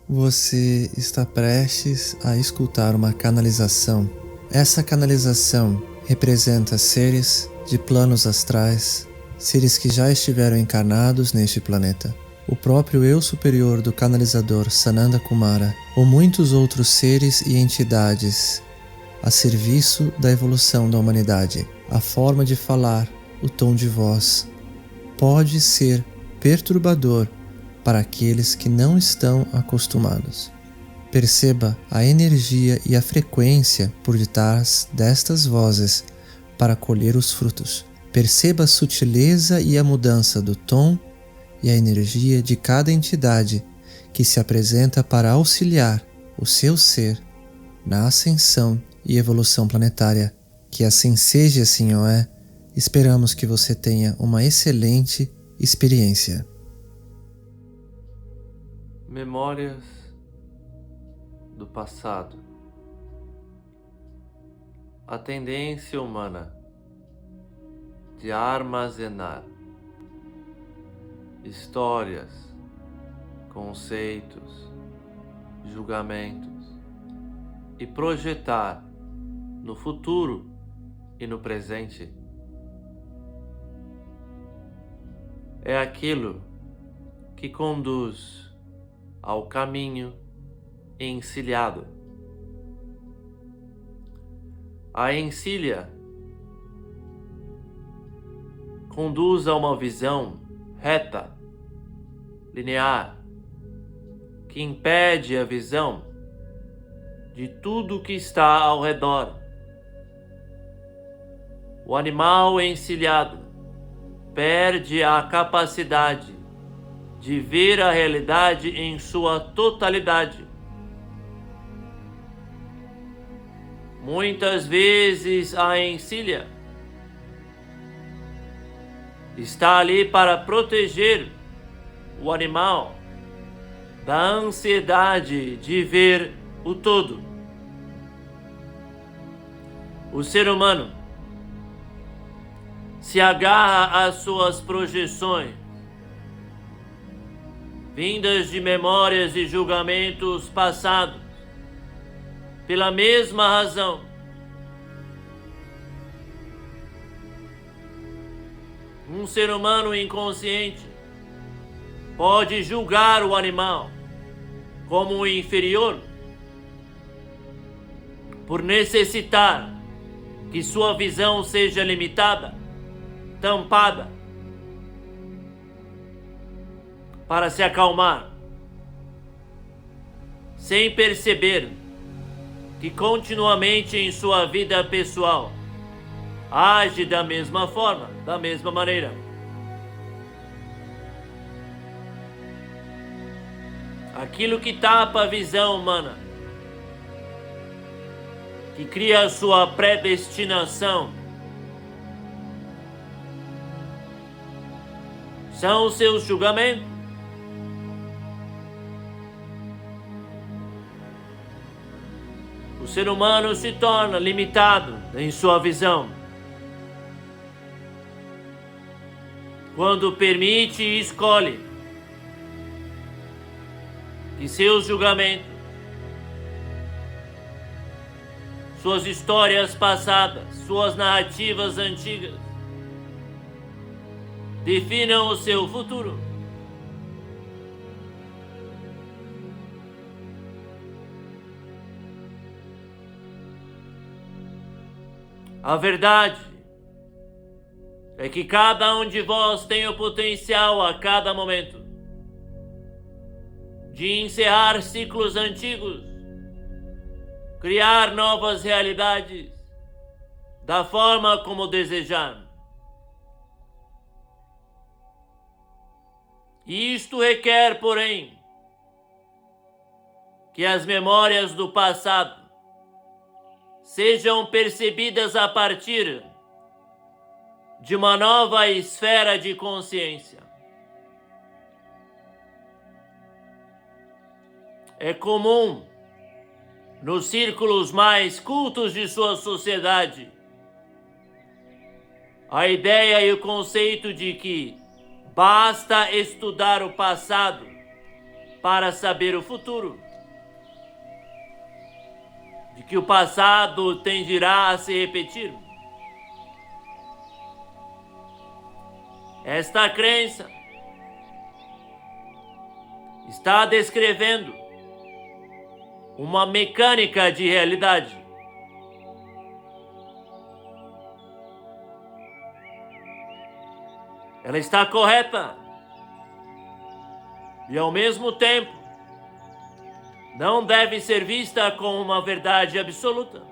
Você está prestes a escutar uma canalização. Essa canalização representa seres de planos astrais, seres que já estiveram encarnados neste planeta, o próprio eu superior do canalizador Sananda Kumara, ou muitos outros seres e entidades a serviço da evolução da humanidade. A forma de falar, o tom de voz, pode ser perturbador para aqueles que não estão acostumados. Perceba a energia e a frequência por detrás destas vozes para colher os frutos. Perceba a sutileza e a mudança do tom e a energia de cada entidade que se apresenta para auxiliar o seu ser na ascensão e evolução planetária. Que assim seja, assim o é. Esperamos que você tenha uma excelente experiência. Memórias do passado. A tendência humana de armazenar histórias, conceitos, julgamentos e projetar no futuro e no presente é aquilo que conduz ao caminho encilhado. A encilha conduz a uma visão reta, linear, que impede a visão de tudo que está ao redor. O animal encilhado perde a capacidade de ver a realidade em sua totalidade. Muitas vezes a encilha está ali para proteger o animal da ansiedade de ver o todo. O ser humano se agarra às suas projeções, vindas de memórias e julgamentos passados, pela mesma razão. Um ser humano inconsciente pode julgar o animal como inferior por necessitar que sua visão seja limitada, tampada, para se acalmar, sem perceber que continuamente em sua vida pessoal age da mesma forma, da mesma maneira. Aquilo que tapa a visão humana, que cria a sua predestinação, são os seus julgamentos. O ser humano se torna limitado em sua visão quando permite e escolhe que seus julgamentos, suas histórias passadas, suas narrativas antigas definam o seu futuro. A verdade é que cada um de vós tem o potencial a cada momento de encerrar ciclos antigos, criar novas realidades da forma como desejar. E isto requer, porém, que as memórias do passado sejam percebidas a partir de uma nova esfera de consciência. É comum, nos círculos mais cultos de sua sociedade, a ideia e o conceito de que basta estudar o passado para saber o futuro, de que o passado tenderá a se repetir. Esta crença está descrevendo uma mecânica de realidade. Ela está correta e, ao mesmo tempo, não deve ser vista como uma verdade absoluta.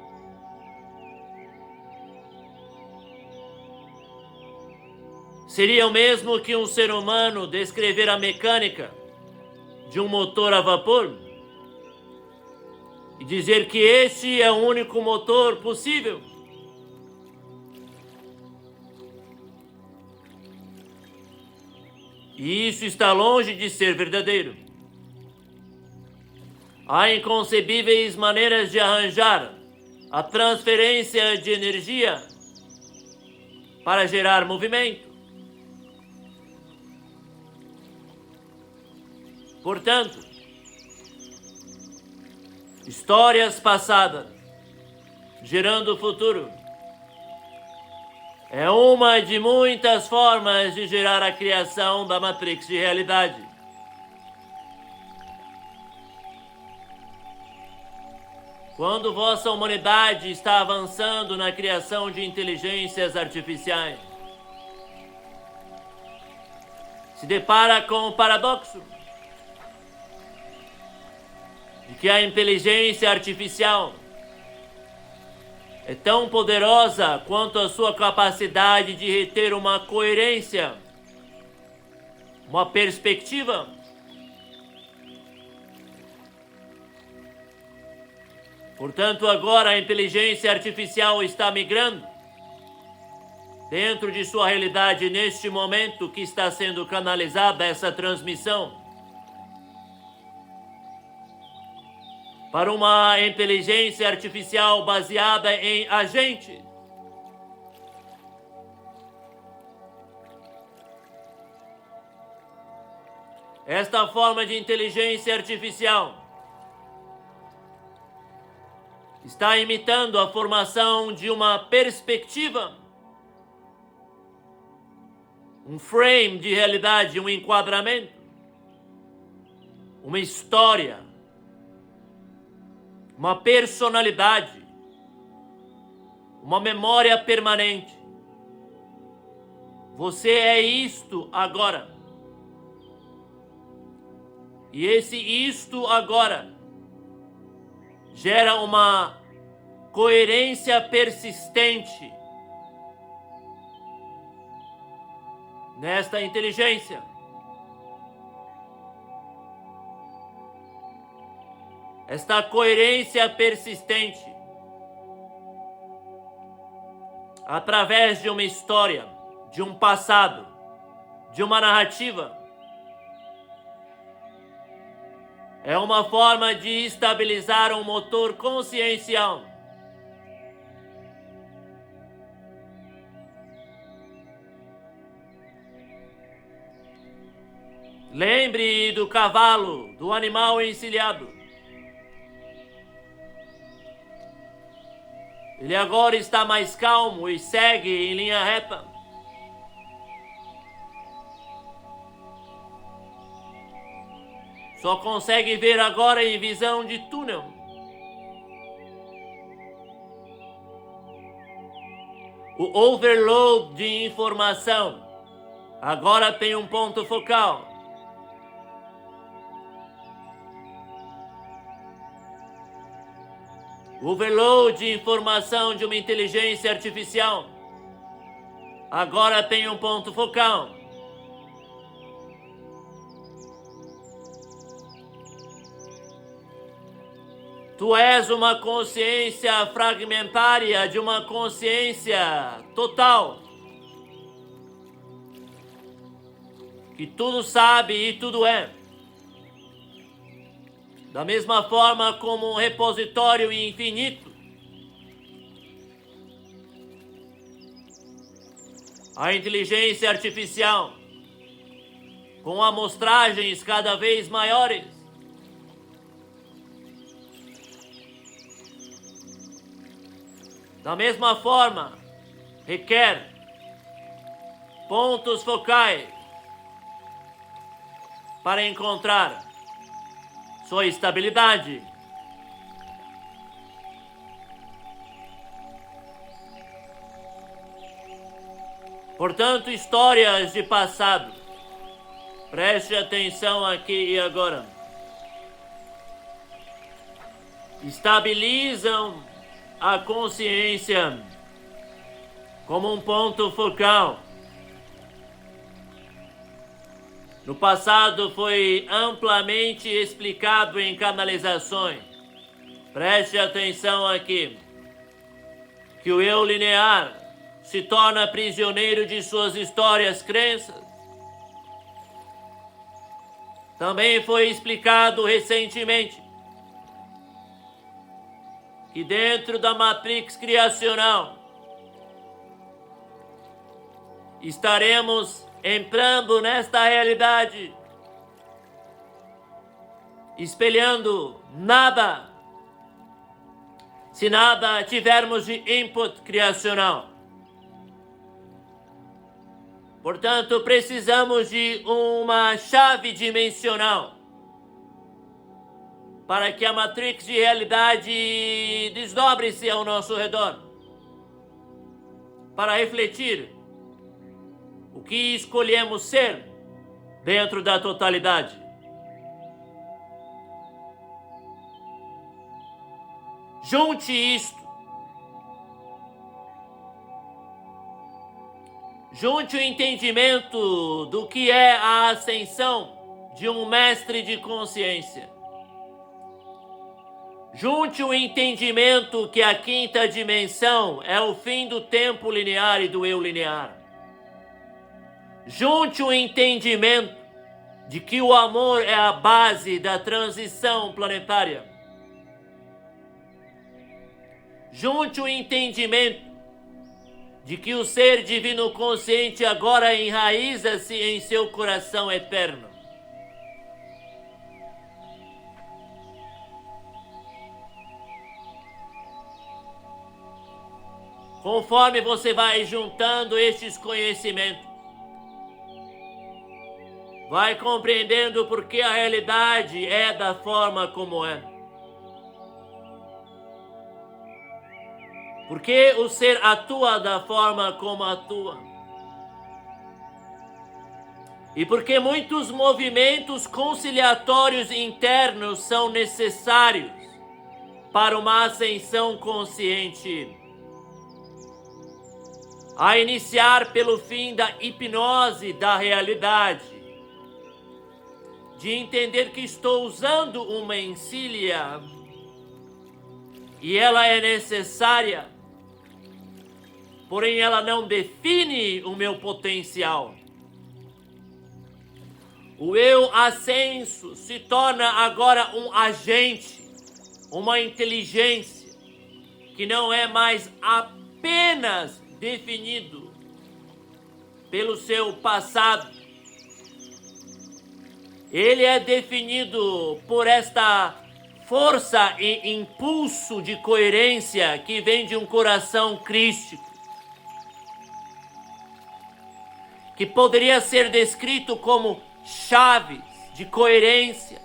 Seria o mesmo que um ser humano descrever a mecânica de um motor a vapor e dizer que este é o único motor possível. E isso está longe de ser verdadeiro. Há inconcebíveis maneiras de arranjar a transferência de energia para gerar movimento. Portanto, histórias passadas gerando o futuro é uma de muitas formas de gerar a criação da matrix de realidade. Quando vossa humanidade está avançando na criação de inteligências artificiais, se depara com o paradoxo de que a inteligência artificial é tão poderosa quanto a sua capacidade de reter uma coerência, uma perspectiva. Portanto, agora a inteligência artificial está migrando dentro de sua realidade neste momento que está sendo canalizada essa transmissão para uma inteligência artificial baseada em agente. Esta forma de inteligência artificial está imitando a formação de uma perspectiva, um frame de realidade, um enquadramento, uma história, uma personalidade, uma memória permanente. Você é isto agora. E esse isto agora gera uma coerência persistente nesta inteligência. Esta coerência persistente, através de uma história, de um passado, de uma narrativa, é uma forma de estabilizar um motor consciencial. Lembre do cavalo, do animal encilhado. Ele agora está mais calmo e segue em linha reta. Só consegue ver agora em visão de túnel. O overload de informação agora tem um ponto focal. O overload de informação de uma inteligência artificial agora tem um ponto focal. Tu és uma consciência fragmentária de uma consciência total, que tudo sabe e tudo é. Da mesma forma como um repositório infinito, a inteligência artificial, com amostragens cada vez maiores, Da mesma forma, requer pontos focais para encontrar sua estabilidade. Portanto, histórias de passado. Preste atenção aqui e agora. Estabilizam a consciência como um ponto focal. No passado foi amplamente explicado em canalizações. Preste atenção aqui. Que o eu linear se torna prisioneiro de suas histórias, crenças. Também foi explicado recentemente que dentro da matrix criacional estaremos entrando nesta realidade, espelhando nada, se nada tivermos de input criacional. Portanto, precisamos de uma chave dimensional para que a matrix de realidade desdobre-se ao nosso redor, para refletir o que escolhemos ser dentro da totalidade. Junte isto. Junte o entendimento do que é a ascensão de um mestre de consciência. Junte o entendimento que a quinta dimensão é o fim do tempo linear e do eu linear. Junte o entendimento de que o amor é a base da transição planetária. Junte o entendimento de que o ser divino consciente agora enraiza-se em seu coração eterno. Conforme você vai juntando estes conhecimentos, vai compreendendo por que a realidade é da forma como é. Por que o ser atua da forma como atua. E por que muitos movimentos conciliatórios internos são necessários para uma ascensão consciente. A iniciar pelo fim da hipnose da realidade. De entender que estou usando uma encilha e ela é necessária, porém ela não define o meu potencial. O eu ascenso se torna agora um agente, uma inteligência que não é mais apenas definido pelo seu passado. Ele é definido por esta força e impulso de coerência que vem de um coração crístico, que poderia ser descrito como chaves de coerência,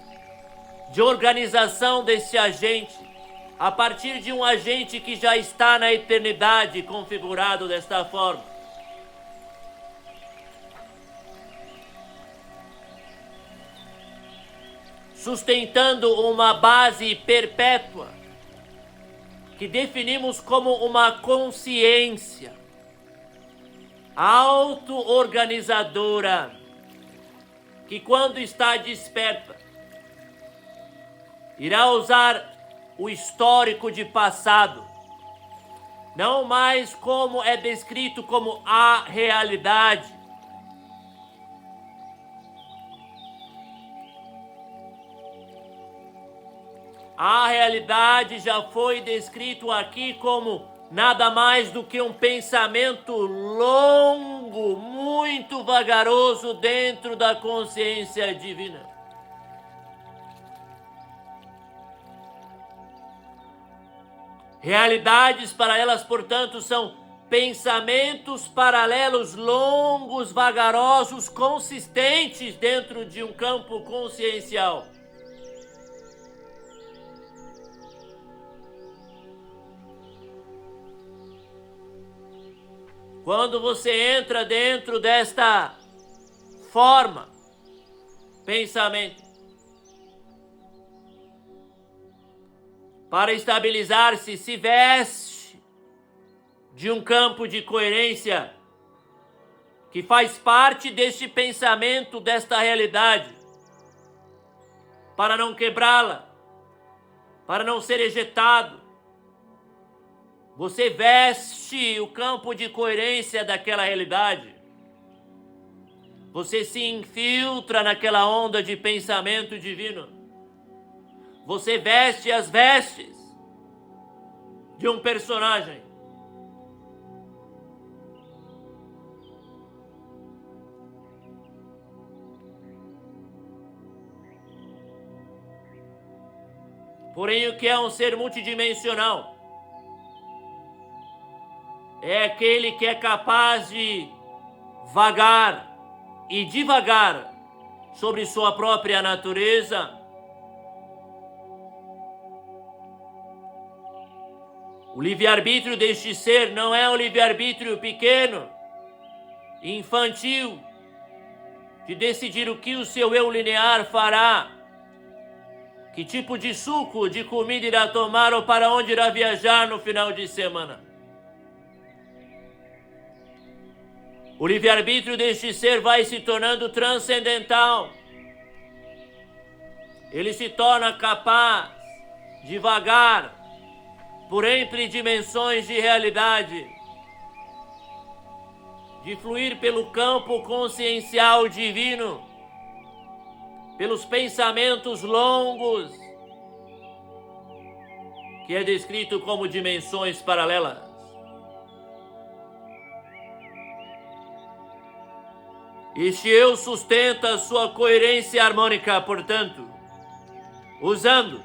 de organização desse agente, a partir de um agente que já está na eternidade configurado desta forma. Sustentando uma base perpétua, que definimos como uma consciência auto-organizadora, que quando está desperta, irá usar o histórico de passado, não mais como é descrito como a realidade, a realidade já foi descrito aqui como nada mais do que um pensamento longo, muito vagaroso dentro da consciência divina. Realidades paralelas, portanto, são pensamentos paralelos longos, vagarosos, consistentes dentro de um campo consciencial. Quando você entra dentro desta forma, pensamento, para estabilizar-se, se veste de um campo de coerência que faz parte deste pensamento, desta realidade, para não quebrá-la, para não ser ejetado. Você veste o campo de coerência daquela realidade. Você se infiltra naquela onda de pensamento divino. Você veste as vestes de um personagem. Porém, o que é um ser multidimensional? É aquele que é capaz de vagar e divagar sobre sua própria natureza. O livre-arbítrio deste ser não é um livre-arbítrio pequeno, infantil, de decidir o que o seu eu linear fará, que tipo de suco, de comida irá tomar ou para onde irá viajar no final de semana. O livre-arbítrio deste ser vai se tornando transcendental. Ele se torna capaz de vagar por entre dimensões de realidade, de fluir pelo campo consciencial divino, pelos pensamentos longos, que é descrito como dimensões paralelas. Este eu sustenta sua coerência harmônica, portanto, usando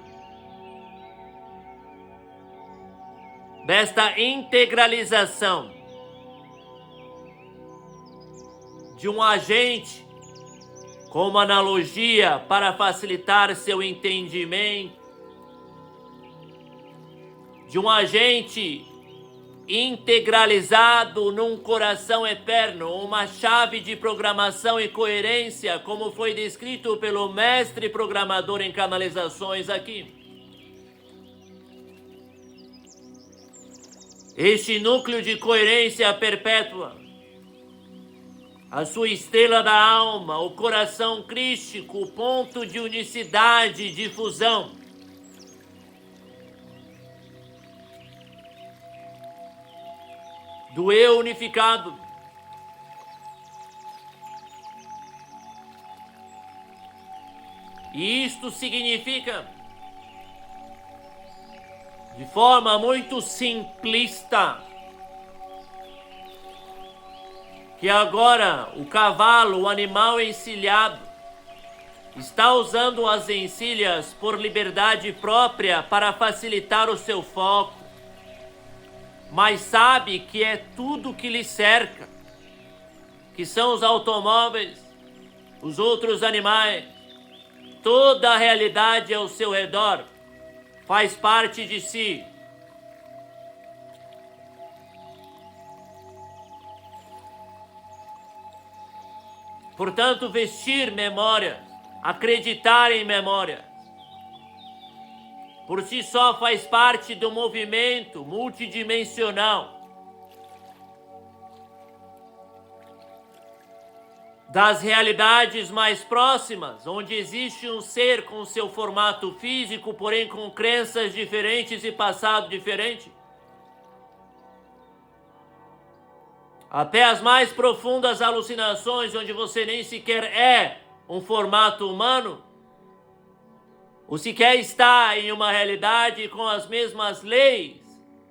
desta integralização de um agente como analogia para facilitar seu entendimento, de um agente integralizado num coração eterno, uma chave de programação e coerência, como foi descrito pelo mestre programador em canalizações aqui. Este núcleo de coerência perpétua, a sua estrela da alma, o coração crístico, o ponto de unicidade, de fusão, do eu unificado, e isto significa, de forma muito simplista, que agora o cavalo, o animal encilhado, está usando as encilhas por liberdade própria para facilitar o seu foco, mas sabe que é tudo que lhe cerca, que são os automóveis, os outros animais, toda a realidade ao seu redor faz parte de si. Portanto, vestir memória, acreditar em memória, por si só faz parte do movimento multidimensional das realidades mais próximas, onde existe um ser com seu formato físico, porém com crenças diferentes e passado diferente, até as mais profundas alucinações, onde você nem sequer é um formato humano, ou sequer está em uma realidade com as mesmas leis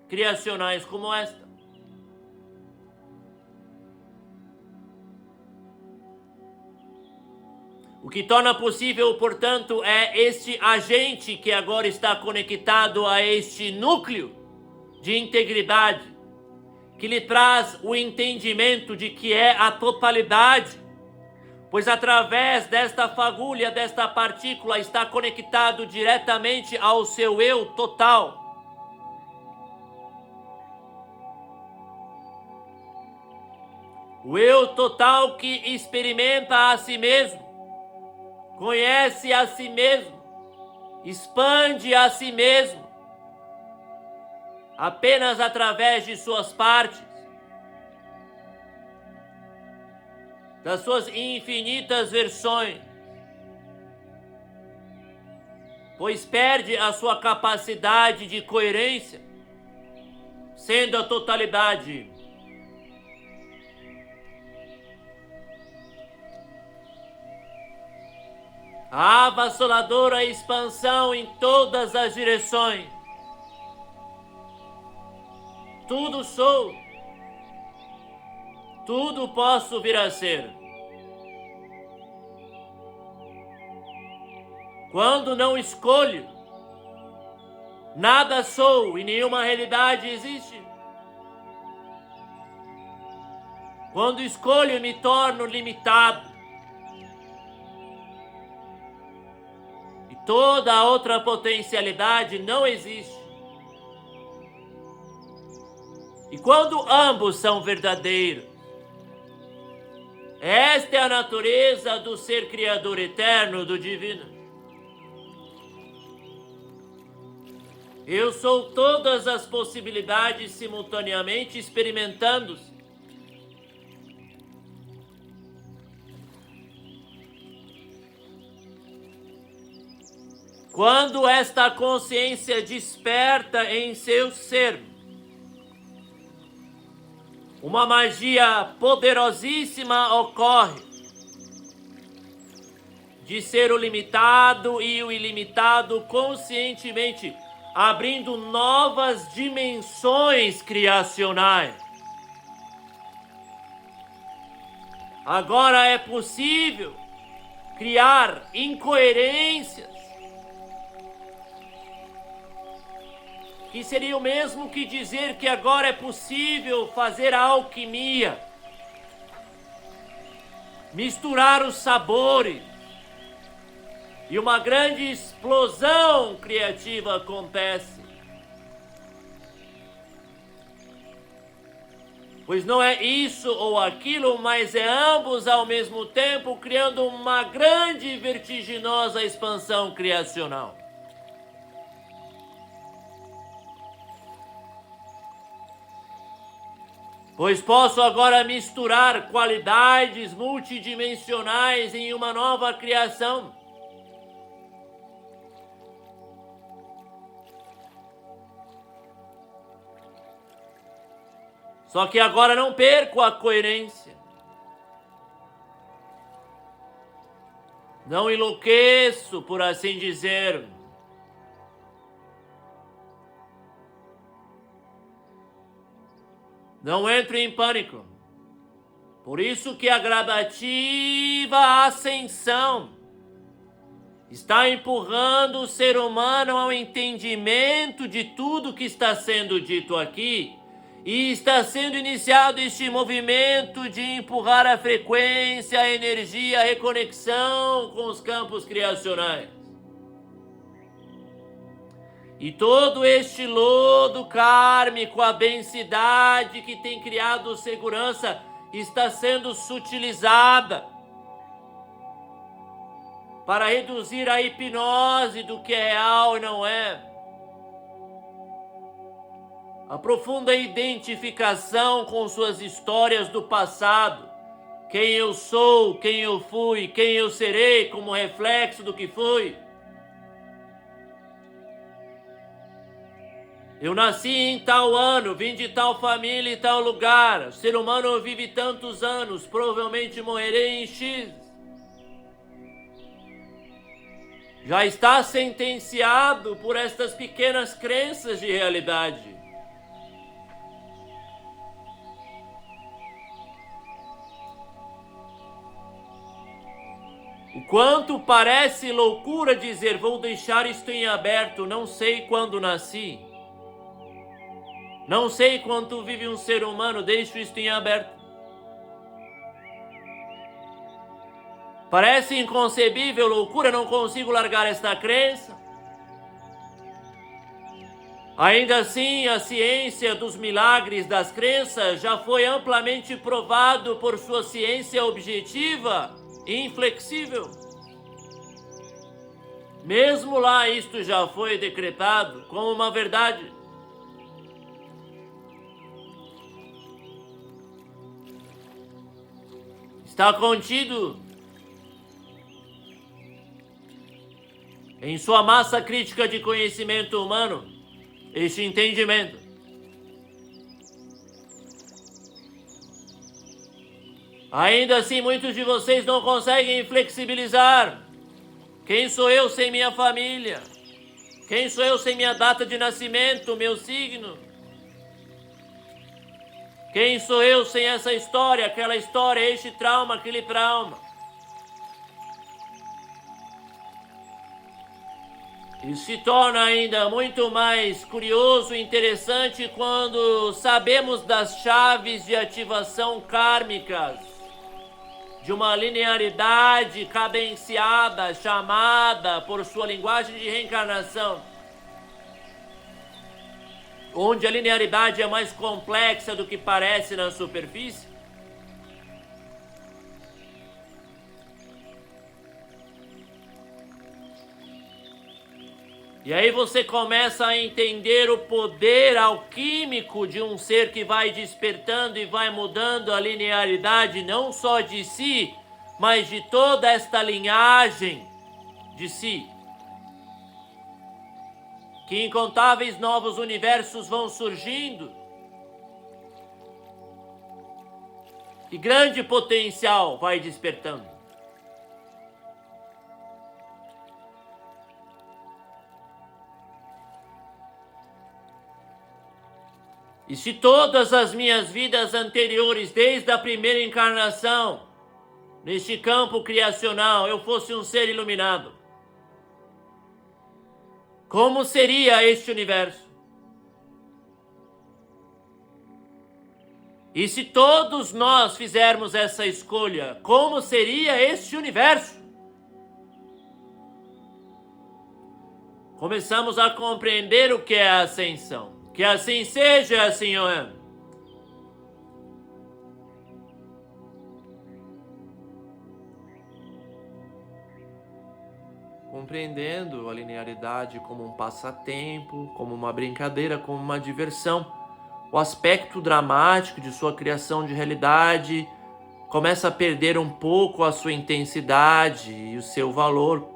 criacionais como esta. O que torna possível, portanto, é este agente que agora está conectado a este núcleo de integridade, que lhe traz o entendimento de que é a totalidade, pois através desta fagulha, desta partícula, está conectado diretamente ao seu eu total. O eu total que experimenta a si mesmo, conhece a si mesmo, expande a si mesmo, apenas através de suas partes, das suas infinitas versões, pois perde a sua capacidade de coerência, sendo a totalidade. A avassaladora expansão em todas as direções. Tudo sou. Tudo posso vir a ser. Quando não escolho, nada sou e nenhuma realidade existe. Quando escolho, me torno limitado. E toda a outra potencialidade não existe. E quando ambos são verdadeiros, esta é a natureza do ser criador eterno, do divino. Eu sou todas as possibilidades simultaneamente experimentando-se. Quando esta consciência desperta em seu ser, uma magia poderosíssima ocorre de ser o limitado e o ilimitado conscientemente, abrindo novas dimensões criacionais. Agora é possível criar incoerências, que seria o mesmo que dizer que agora é possível fazer a alquimia, misturar os sabores, e uma grande explosão criativa acontece. Pois não é isso ou aquilo, mas é ambos ao mesmo tempo, criando uma grande e vertiginosa expansão criacional. Pois posso agora misturar qualidades multidimensionais em uma nova criação. Só que agora não perco a coerência. Não enlouqueço, por assim dizer. Não entro em pânico. Por isso que a gradativa ascensão está empurrando o ser humano ao entendimento de tudo que está sendo dito aqui, e está sendo iniciado este movimento de empurrar a frequência, a energia, a reconexão com os campos criacionais. E todo este lodo kármico, a densidade que tem criado segurança, está sendo sutilizada para reduzir a hipnose do que é real e não é. A profunda identificação com suas histórias do passado, quem eu sou, quem eu fui, quem eu serei como reflexo do que fui. Eu nasci em tal ano, vim de tal família e tal lugar. O ser humano vive tantos anos, provavelmente morrerei em X. Já está sentenciado por estas pequenas crenças de realidade. O quanto parece loucura dizer, vou deixar isto em aberto, não sei quando nasci. Não sei quanto vive um ser humano, deixo isto em aberto. Parece inconcebível, loucura, não consigo largar esta crença. Ainda assim, a ciência dos milagres das crenças já foi amplamente provado por sua ciência objetiva e inflexível. Mesmo lá, isto já foi decretado como uma verdade. Está contido em sua massa crítica de conhecimento humano este entendimento. Ainda assim, muitos de vocês não conseguem flexibilizar. Quem sou eu sem minha família? Quem sou eu sem minha data de nascimento, meu signo? Quem sou eu sem essa história, aquela história, este trauma, aquele trauma? Isso se torna ainda muito mais curioso e interessante quando sabemos das chaves de ativação kármicas, de uma linearidade cadenciada, chamada por sua linguagem de reencarnação, onde a linearidade é mais complexa do que parece na superfície. E aí você começa a entender o poder alquímico de um ser que vai despertando e vai mudando a linearidade não só de si, mas de toda esta linhagem de si. Que incontáveis novos universos vão surgindo. E grande potencial vai despertando. E se todas as minhas vidas anteriores, desde a primeira encarnação, neste campo criacional, eu fosse um ser iluminado, como seria este universo? E se todos nós fizermos essa escolha, como seria este universo? Começamos a compreender o que é a ascensão. Que assim seja, Senhor. Compreendendo a linearidade como um passatempo, como uma brincadeira, como uma diversão, o aspecto dramático de sua criação de realidade começa a perder um pouco a sua intensidade e o seu valor.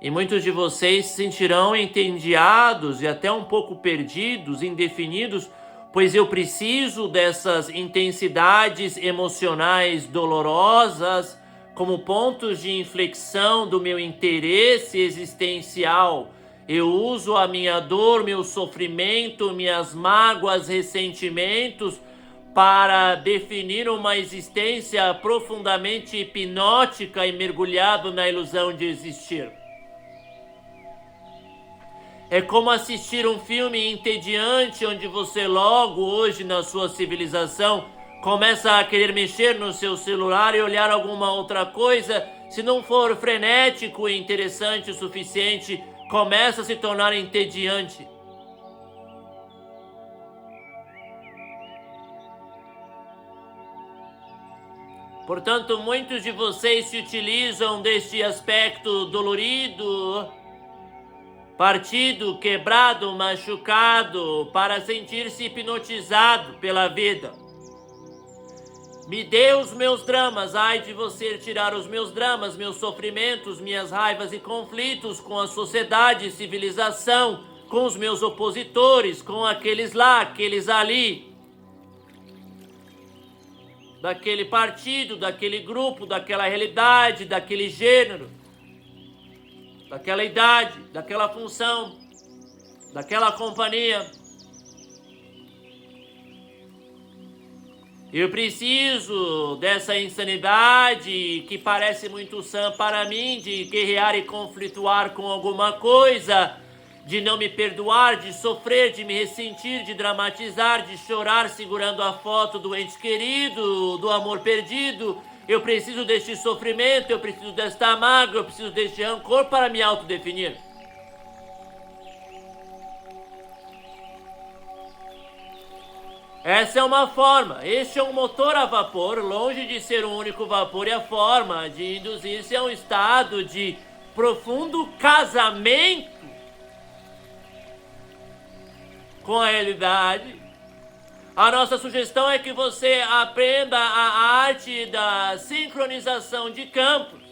E muitos de vocês se sentirão entediados e até um pouco perdidos, indefinidos, pois eu preciso dessas intensidades emocionais dolorosas como pontos de inflexão do meu interesse existencial. Eu uso a minha dor, meu sofrimento, minhas mágoas, ressentimentos para definir uma existência profundamente hipnótica e mergulhado na ilusão de existir. É como assistir um filme entediante onde você logo hoje na sua civilização começa a querer mexer no seu celular e olhar alguma outra coisa. Se não for frenético e interessante o suficiente, começa a se tornar entediante. Portanto, muitos de vocês se utilizam deste aspecto dolorido, partido, quebrado, machucado, para sentir-se hipnotizado pela vida. Me dê os meus dramas, ai de você tirar os meus dramas, meus sofrimentos, minhas raivas e conflitos com a sociedade, civilização, com os meus opositores, com aqueles lá, aqueles ali, daquele partido, daquele grupo, daquela realidade, daquele gênero, daquela idade, daquela função, daquela companhia. Eu preciso dessa insanidade que parece muito sã para mim, de guerrear e conflituar com alguma coisa de não me perdoar, de sofrer, de me ressentir, de dramatizar, de chorar segurando a foto do ente querido, do amor perdido. Eu preciso deste sofrimento, eu preciso desta mágoa, eu preciso deste rancor para me autodefinir. Essa é uma forma, este é um motor a vapor, longe de ser um único vapor, é a forma de induzir-se a um estado de profundo casamento com a realidade. A nossa sugestão é que você aprenda a arte da sincronização de campos,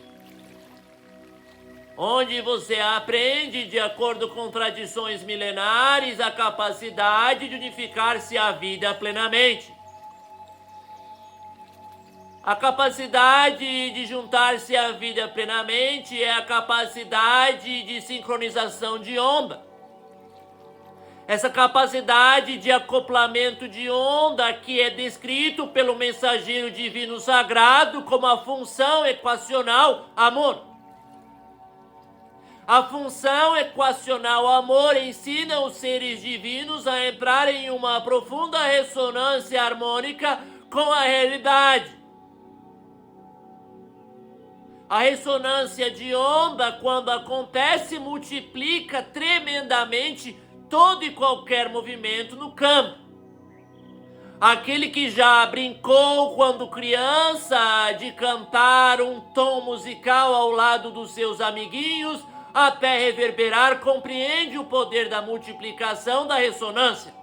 onde você aprende, de acordo com tradições milenares, a capacidade de unificar-se à vida plenamente. A capacidade de juntar-se à vida plenamente é a capacidade de sincronização de onda. Essa capacidade de acoplamento de onda que é descrito pelo mensageiro divino sagrado como a função equacional amor. A função equacional amor ensina os seres divinos a entrar em uma profunda ressonância harmônica com a realidade. A ressonância de onda, quando acontece, multiplica tremendamente todo e qualquer movimento no campo. Aquele que já brincou quando criança de cantar um tom musical ao lado dos seus amiguinhos até reverberar, compreende o poder da multiplicação da ressonância.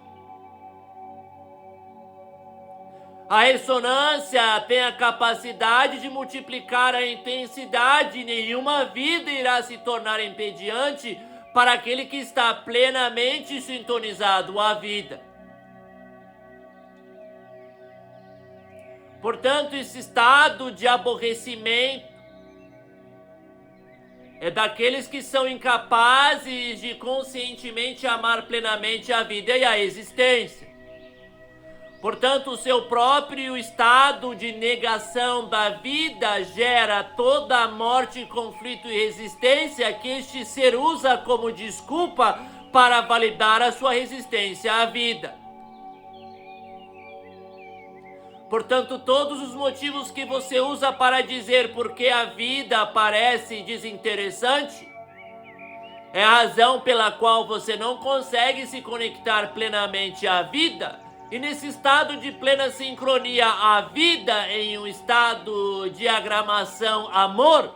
A ressonância tem a capacidade de multiplicar a intensidade, nenhuma vida irá se tornar impediente para aquele que está plenamente sintonizado à vida. Portanto, esse estado de aborrecimento é daqueles que são incapazes de conscientemente amar plenamente a vida e a existência. Portanto, o seu próprio estado de negação da vida gera toda a morte, conflito e resistência que este ser usa como desculpa para validar a sua resistência à vida. Portanto, todos os motivos que você usa para dizer por que a vida parece desinteressante é a razão pela qual você não consegue se conectar plenamente à vida. E nesse estado de plena sincronia à vida, em um estado de diagramação amor,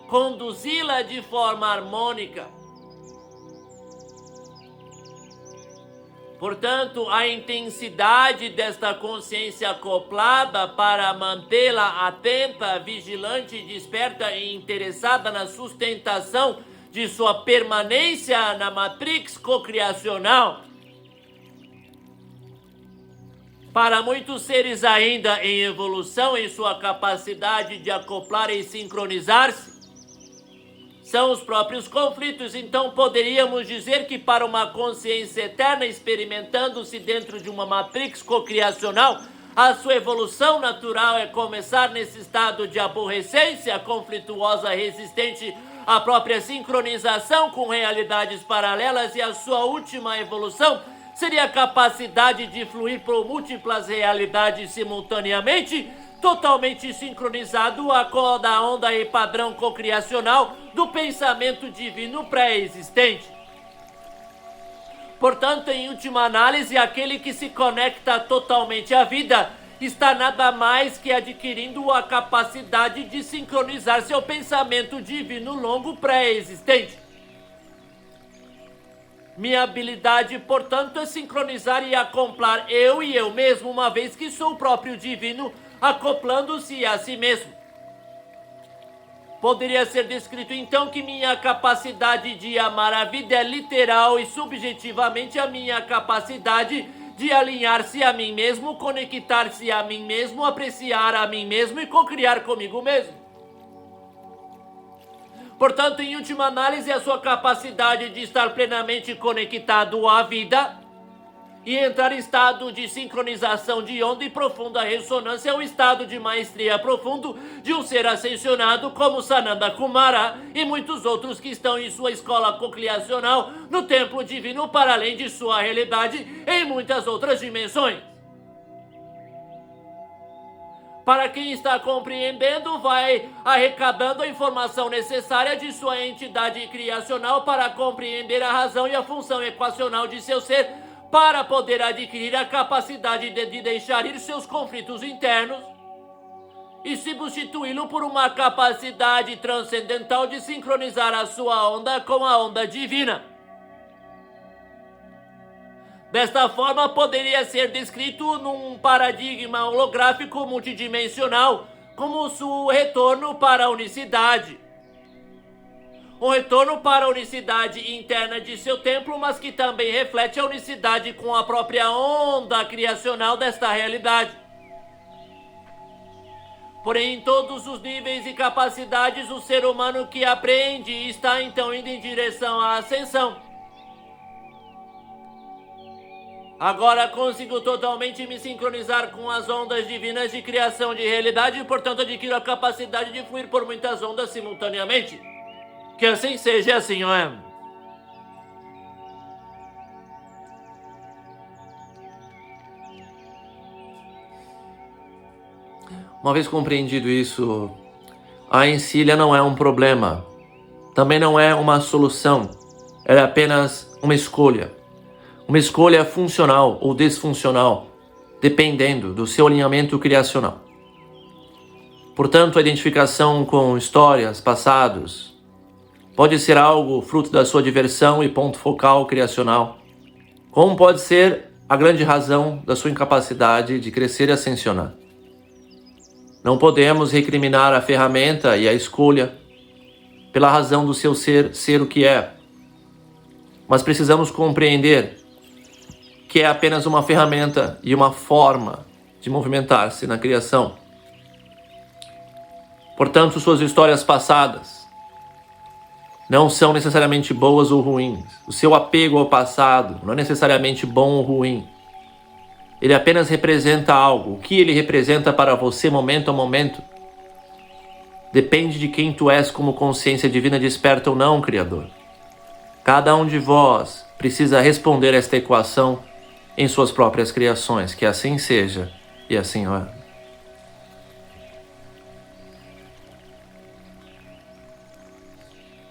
conduzi-la de forma harmônica. Portanto, a intensidade desta consciência acoplada para mantê-la atenta, vigilante, desperta e interessada na sustentação de sua permanência na matrix cocriacional. Para muitos seres ainda em evolução em sua capacidade de acoplar e sincronizar-se, são os próprios conflitos. Então poderíamos dizer que para uma consciência eterna experimentando-se dentro de uma matrix cocriacional, a sua evolução natural é começar nesse estado de aborrecência conflituosa resistente à própria sincronização com realidades paralelas, e a sua última evolução seria a capacidade de fluir por múltiplas realidades simultaneamente, totalmente sincronizado a cada onda e padrão cocriacional do pensamento divino pré-existente. Portanto, em última análise, aquele que se conecta totalmente à vida está nada mais que adquirindo a capacidade de sincronizar seu pensamento divino longo pré-existente. Minha habilidade, portanto, é sincronizar e acoplar eu e eu mesmo, uma vez que sou o próprio divino, acoplando-se a si mesmo. Poderia ser descrito então que minha capacidade de amar a vida é literal e subjetivamente a minha capacidade de alinhar-se a mim mesmo, conectar-se a mim mesmo, apreciar a mim mesmo e cocriar comigo mesmo. Portanto, em última análise, a sua capacidade de estar plenamente conectado à vida e entrar em estado de sincronização de onda e profunda ressonância, o estado de maestria profundo de um ser ascensionado como Sananda Kumara e muitos outros que estão em sua escola cocleacional no templo divino para além de sua realidade em muitas outras dimensões. Para quem está compreendendo, vai arrecadando a informação necessária de sua entidade criacional para compreender a razão e a função equacional de seu ser, para poder adquirir a capacidade de deixar ir seus conflitos internos e substituí-lo por uma capacidade transcendental de sincronizar a sua onda com a onda divina. Desta forma, poderia ser descrito num paradigma holográfico multidimensional como o retorno para a unicidade. Um retorno para a unicidade interna de seu templo, mas que também reflete a unicidade com a própria onda criacional desta realidade. Porém, em todos os níveis e capacidades, o ser humano que aprende está então indo em direção à ascensão. Agora consigo totalmente me sincronizar com as ondas divinas de criação de realidade e, portanto, adquiro a capacidade de fluir por muitas ondas simultaneamente. Que assim seja, assim é. Uma vez compreendido isso, a encilha não é um problema. Também não é uma solução. Ela é apenas uma escolha. Uma escolha funcional ou disfuncional, dependendo do seu alinhamento criacional. Portanto, a identificação com histórias, passados, pode ser algo fruto da sua diversão e ponto focal criacional, como pode ser a grande razão da sua incapacidade de crescer e ascensionar. Não podemos recriminar a ferramenta e a escolha pela razão do seu ser o que é, mas precisamos compreender que é apenas uma ferramenta e uma forma de movimentar-se na criação. Portanto, suas histórias passadas não são necessariamente boas ou ruins. O seu apego ao passado não é necessariamente bom ou ruim. Ele apenas representa algo. O que ele representa para você momento a momento depende de quem tu és como consciência divina desperta ou não, Criador. Cada um de vós precisa responder esta equação em suas próprias criações, que assim seja e assim é.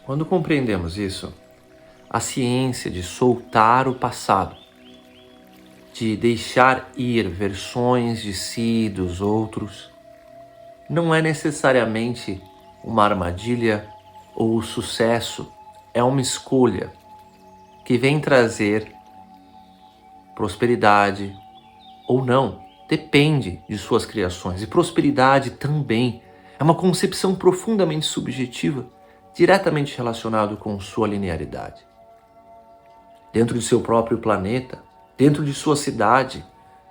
Quando compreendemos isso, a ciência de soltar o passado, de deixar ir versões de si e dos outros, não é necessariamente uma armadilha ou sucesso, é uma escolha que vem trazer prosperidade ou não, depende de suas criações. E prosperidade também é uma concepção profundamente subjetiva, diretamente relacionado com sua linearidade. Dentro de seu próprio planeta, dentro de sua cidade,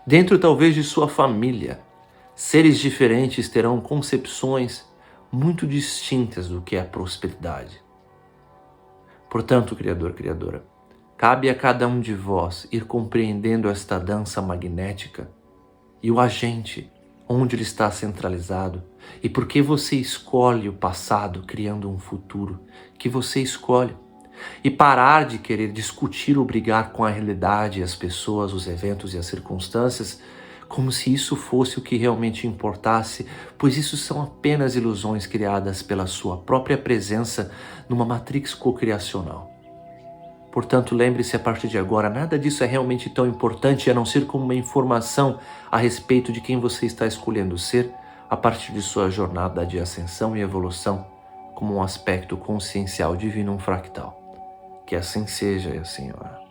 dentro talvez de sua família, seres diferentes terão concepções muito distintas do que é prosperidade. Portanto, Criador, Criadora, cabe a cada um de vós ir compreendendo esta dança magnética e o agente, onde ele está centralizado e por que você escolhe o passado criando um futuro que você escolhe e parar de querer discutir ou brigar com a realidade, as pessoas, os eventos e as circunstâncias como se isso fosse o que realmente importasse, pois isso são apenas ilusões criadas pela sua própria presença numa matrix cocriacional. Portanto, lembre-se a partir de agora, nada disso é realmente tão importante a não ser como uma informação a respeito de quem você está escolhendo ser a partir de sua jornada de ascensão e evolução como um aspecto consciencial divino, um fractal. Que assim seja e assim é.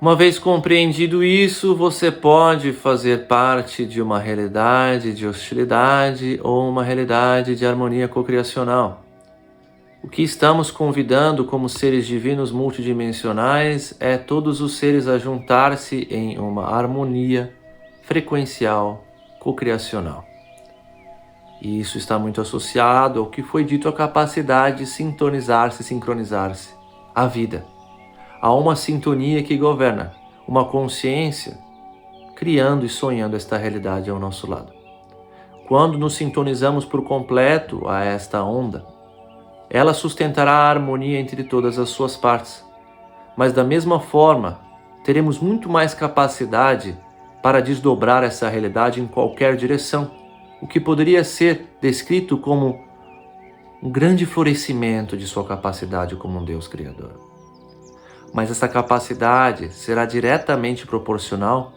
Uma vez compreendido isso, você pode fazer parte de uma realidade de hostilidade ou uma realidade de harmonia cocriacional. O que estamos convidando como seres divinos multidimensionais é todos os seres a juntar-se em uma harmonia frequencial cocriacional. E isso está muito associado ao que foi dito, a capacidade de sintonizar-se, sincronizar-se à vida. Há uma sintonia que governa, uma consciência criando e sonhando esta realidade ao nosso lado. Quando nos sintonizamos por completo a esta onda, ela sustentará a harmonia entre todas as suas partes. Mas da mesma forma, teremos muito mais capacidade para desdobrar essa realidade em qualquer direção, o que poderia ser descrito como um grande florescimento de sua capacidade como um Deus Criador. Mas essa capacidade será diretamente proporcional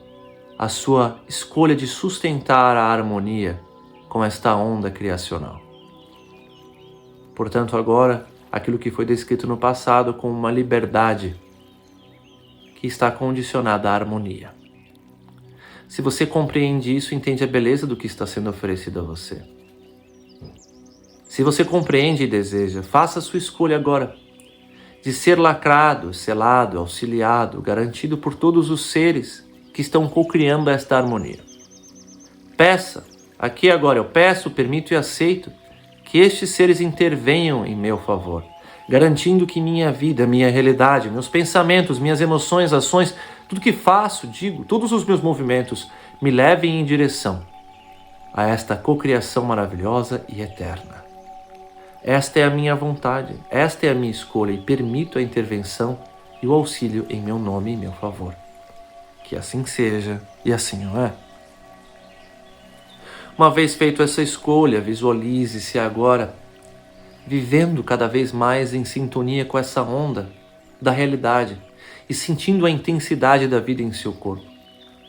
à sua escolha de sustentar a harmonia com esta onda criacional. Portanto, agora, aquilo que foi descrito no passado como uma liberdade que está condicionada à harmonia. Se você compreende isso, entende a beleza do que está sendo oferecido a você. Se você compreende e deseja, faça a sua escolha agora de ser lacrado, selado, auxiliado, garantido por todos os seres que estão co-criando esta harmonia. Peça, aqui agora eu peço, permito e aceito que estes seres intervenham em meu favor, garantindo que minha vida, minha realidade, meus pensamentos, minhas emoções, ações, tudo que faço, digo, todos os meus movimentos me levem em direção a esta cocriação maravilhosa e eterna. Esta é a minha vontade, esta é a minha escolha e permito a intervenção e o auxílio em meu nome e em meu favor. Que assim seja e assim o é. Uma vez feito essa escolha, visualize-se agora vivendo cada vez mais em sintonia com essa onda da realidade e sentindo a intensidade da vida em seu corpo.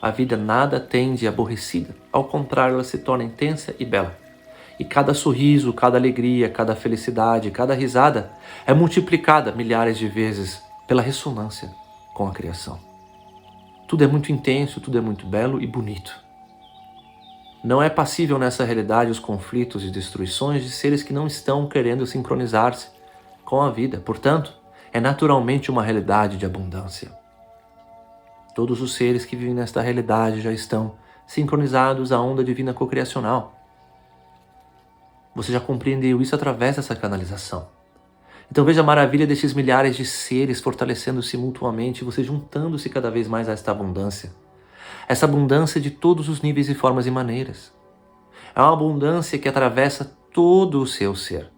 A vida nada tem de aborrecida, ao contrário, ela se torna intensa e bela. E cada sorriso, cada alegria, cada felicidade, cada risada é multiplicada milhares de vezes pela ressonância com a criação. Tudo é muito intenso, tudo é muito belo e bonito. Não é passível nessa realidade os conflitos e destruições de seres que não estão querendo sincronizar-se com a vida. Portanto, é naturalmente uma realidade de abundância. Todos os seres que vivem nesta realidade já estão sincronizados à onda divina cocriacional. Você já compreendeu isso através dessa canalização. Então veja a maravilha destes milhares de seres fortalecendo-se mutuamente, você juntando-se cada vez mais a esta abundância. Essa abundância de todos os níveis e formas e maneiras. É uma abundância que atravessa todo o seu ser.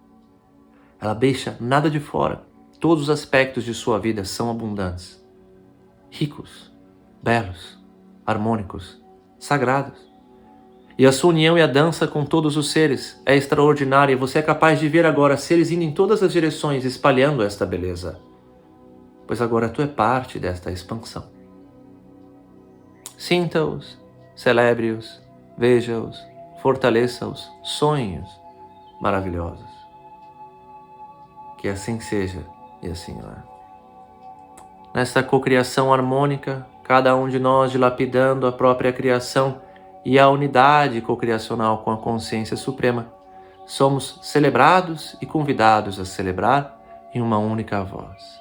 Ela deixa nada de fora. Todos os aspectos de sua vida são abundantes. Ricos, belos, harmônicos, sagrados. E a sua união e a dança com todos os seres é extraordinária e você é capaz de ver agora seres indo em todas as direções espalhando esta beleza. Pois agora tu é parte desta expansão. Sinta-os, celebre-os, veja-os, fortaleça-os, sonhos maravilhosos. Que assim seja e assim é. Nesta cocriação harmônica, cada um de nós dilapidando a própria criação e a unidade cocriacional com a consciência suprema, somos celebrados e convidados a celebrar em uma única voz.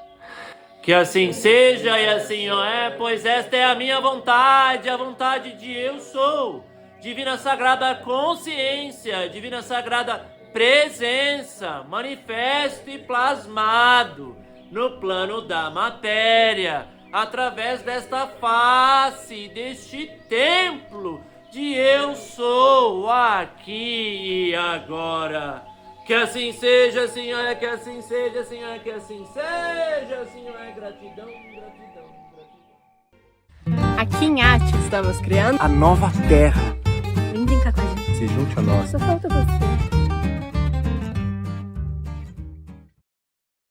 Que assim seja e assim é, pois esta é a minha vontade, a vontade de eu sou, Divina Sagrada Consciência, Divina Sagrada Presença, manifesto e plasmado no plano da matéria, através desta face, deste templo de eu sou aqui e agora. Que assim seja, Senhor, que assim seja, Senhor, que assim seja, Senhor. Gratidão, gratidão, gratidão. Aqui em Arte estamos criando a nova terra. Vem brincar com a gente. Se junte a nós. Só falta você.